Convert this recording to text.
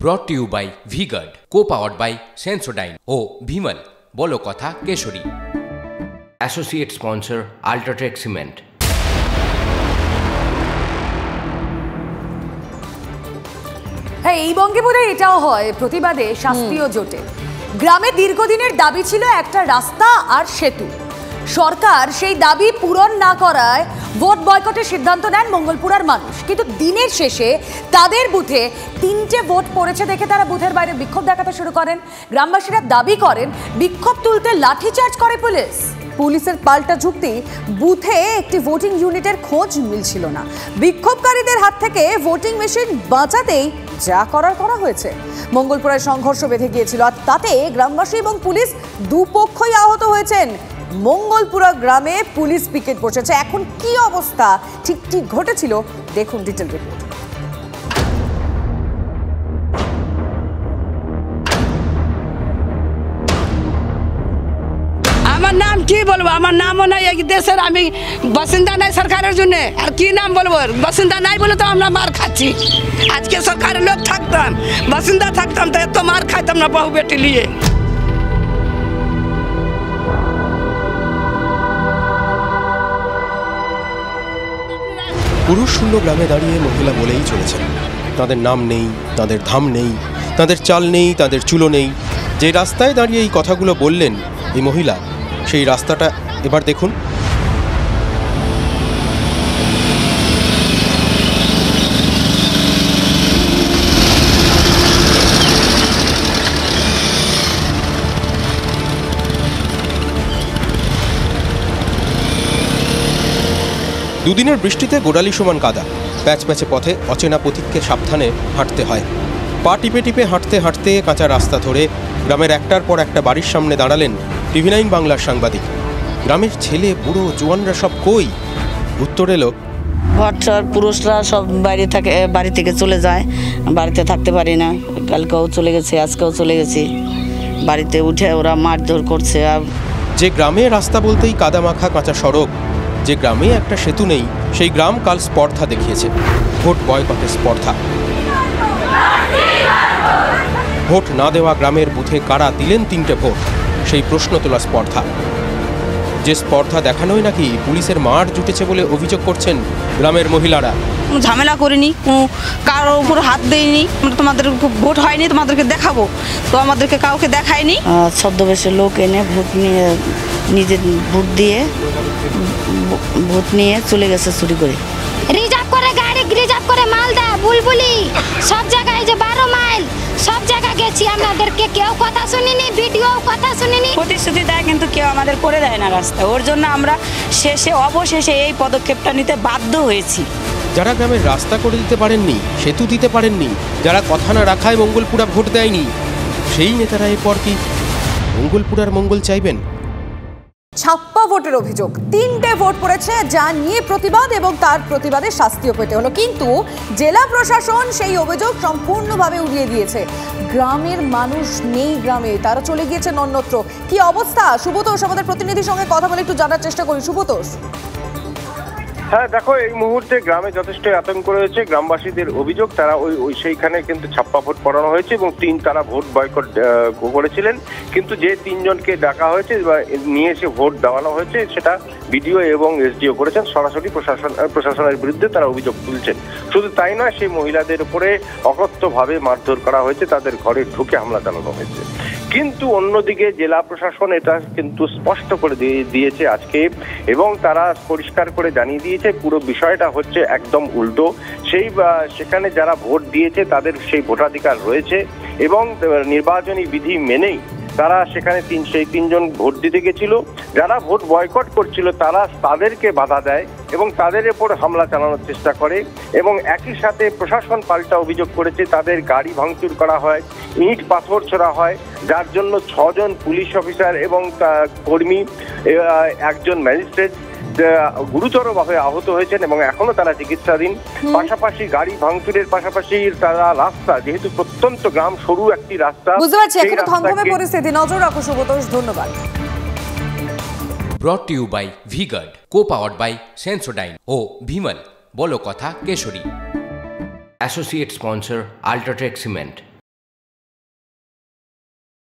Brought to you by V-Guard, co-powered by Sensodyne O Vimal বলো কথা Keshari. Associate sponsor Ultratech Cement। হ্যাঁ, এই বঙ্গে বোধহয় এটাও হয়, প্রতিবাদে শাস্তিও জোটে। গ্রামে দীর্ঘদিনের দাবি ছিল একটা রাস্তা আর সেতু। সরকার সেই দাবি পূরণ না করায় ভোট বয়কটের সিদ্ধান্ত নেন মঙ্গলপুরার মানুষ। কিন্তু দিনের শেষে তাদের বুথে 3টে ভোট পড়েছে দেখে তারা বুথের বাইরে বিক্ষোভ দেখাতে শুরু করেন। গ্রামবাসীরা দাবি করেন বিক্ষোভ তুলতে লাঠিচার্জ করে পুলিশ। পুলিশের পাল্টা যুক্তি, বুথে একটি ভোটিং ইউনিটের খোঁজ মিলছিল না। বিক্ষোভকারীদের হাত থেকে ভোটিং মেশিন বাঁচাতেই যা করার করা হয়েছে। মঙ্গলপুরায় সংঘর্ষ বেঁধে গিয়েছিল, আর তাতে গ্রামবাসী এবং পুলিশ দুপক্ষই আহত হয়েছেন। মঙ্গলপুরা গ্রামে পুলিশ পিকেট বসেছে। এখন কি অবস্থা, ঠিক কি ঘটেছিল দেখুন ডিটেল রিপোর্ট। আমার নাম কি বলবো, আমার নামও নাই এই দেশের, আমি বাসিন্দা নাই সরকারের জন্য, আর কি নাম বলবো? বাসিন্দা নাই বলে তো আমরা মার খাচ্ছি। আজকে সরকারের লোক থাকতাম, বাসিন্দা থাকতাম তো এত মার খাইতাম না বহু বেটি নিয়ে। পুরুষ শূন্য গ্রামে দাঁড়িয়ে মহিলা বলেই চলেছেন, তাদের নাম নেই, তাদের ধাম নেই, তাদের চাল নেই, তাদের চুলো নেই। যে রাস্তায় দাঁড়িয়ে এই কথাগুলো বললেন এই মহিলা, সেই রাস্তাটা এবার দেখুন। দুদিনের বৃষ্টিতে গোড়ালি সমান কাদা, প্যাচ প্যাচে পথে অচেনা পথিককে সাবধানে হাঁটতে হয়। পা টিপে টিপে হাঁটতে হাঁটতে কাঁচা রাস্তা ধরে গ্রামের একটার পর একটা বাড়ির সামনে দাঁড়ালেন TV9 বাংলার সাংবাদিক। গ্রামের ছেলে বুড়ো জোয়ানরা সব কই? উত্তর এলো, ভট্টার পুরুষরা সব বাড়ি থেকে চলে যায়, বাড়িতে থাকতে পারি না। কালকেও চলে গেছে, আজকেও চলে গেছি। বাড়িতে উঠে ওরা মারধর করছে। যে গ্রামে রাস্তা বলতেই কাদা মাখা কাঁচা সড়ক, যে গ্রামে একটা সেতু নেই, সেই গ্রাম কাল স্পর্ধা দেখিয়েছে। ভোট বয়কটের স্পর্ধা। ভোট না দেওয়া গ্রামের বুথে কারা দিলেন 3টে ভোট, সেই প্রশ্ন তোলা স্পর্ধা। যে স্পর্ধা দেখানোই নাকি পুলিশের মার জুটেছে বলে অভিযোগ করছেন গ্রামের মহিলারা। কোনো ঝামেলা করিনি, কারোর উপর হাত দেয়নি। তোমাদের ভোট হয়নি, তোমাদেরকে দেখাবো, তো আমাদেরকে কাউকে দেখায়নি। ছদ্মবেশের লোক এনে ভোট নিয়ে, নিজের ভোট নিয়ে চলে গেছে চুরি করে। রিজার্ভ করে গাড়ি, রিজার্ভ করে মালদা, বুলবুলি, সব জায়গায় যে 12 মাইল সব জায়গায় গেছি। আমাদেরকে কেউ কথা শুনিনি, ভিডিও কথা শুনিনি। প্রতিশ্রুতি দেয় কিন্তু কেউ আমাদের করে দেয় না রাস্তা। ওর জন্য আমরা অবশেষে এই পদক্ষেপটা নিতে বাধ্য হয়েছি। যারা গ্রামের রাস্তা করে দিতে পারেননি, সেতু দিতে পারেননি, যারা কথা না রাখায় মঙ্গলপুরা ভোট দেয়নি, সেই নেতারা এরপর কি মঙ্গলপুরার মঙ্গল চাইবেন? ছাপ্পা ভোটের অভিযোগ, 3টে ভোট পড়েছে, যা নিয়ে প্রতিবাদ এবং তার প্রতিবাদে শাস্তিও পেতে হলো। কিন্তু জেলা প্রশাসন সেই অভিযোগ সম্পূর্ণভাবে উড়িয়ে দিয়েছে। গ্রামের মানুষ নেই গ্রামে, তারা চলে গিয়েছেন অন্যত্র। কি অবস্থা সুব্রতোষ, আমাদের প্রতিনিধির সঙ্গে কথা বলে একটু জানার চেষ্টা করি। সুব্রতোষ। হ্যাঁ দেখো, এই মুহূর্তে গ্রামে যথেষ্ট আতঙ্ক রয়েছে। গ্রামবাসীদের অভিযোগ, তারা সেইখানে কিন্তু ছাপ্পা ভোট পড়ানো হয়েছে এবং তারা ভোট বয়কট করেছিলেন। কিন্তু যে 3জনকে ডাকা হয়েছে বা নিয়ে এসে ভোট দেওয়ানো হয়েছে, সেটা বিডিও এবং SDO করেছেন। সরাসরি প্রশাসনের বিরুদ্ধে তারা অভিযোগ তুলছেন। শুধু তাই নয়, সেই মহিলাদের উপরে অকথ্যভাবে মারধর করা হয়েছে, তাদের ঘরে ঢুকে হামলা চালানো হয়েছে। কিন্তু অন্যদিকে জেলা প্রশাসন এটা কিন্তু স্পষ্ট করে দিয়েছে আজকে, এবং তারা পরিষ্কার করে জানিয়ে দিয়েছে পুরো বিষয়টা হচ্ছে একদম উল্টো। সেখানে যারা ভোট দিয়েছে তাদের সেই ভোটাধিকার রয়েছে, এবং নির্বাচনী বিধি মেনেই তারা সেখানে সেই 3জন ভোট দিতে গেছিল। যারা ভোট বয়কট করছিল তাদেরকে বাধা দেয় এবং তাদের উপর হামলা চালানোর চেষ্টা করে, এবং একই সাথে প্রশাসন পাল্টা অভিযোগ করেছে তাদের গাড়ি ভাঙচুর করা হয়, ইট পাথর ছোড়া হয়, যার জন্য 6জন পুলিশ অফিসার এবং কর্মী, 1জন ম্যাজিস্ট্রেট গুরুতরভাবে আহত হয়েছেন এবং এখনো তারা চিকিৎসাধীন। পাশাপাশি গাড়ি ভাঙচুরের পাশাপাশি তারা রাস্তা, যেহেতু প্রত্যন্ত গ্রাম, সরু একটি রাস্তা, বুঝতে পারছি এখনো থমথমে পরিস্থিতি। নজর রাখো সুব্রতোষ, ধন্যবাদ। Brought to you by V-Guard, co-powered by Sensodyne O Vimal বলো কথা Keshari. Associate sponsor Ultratech Cement।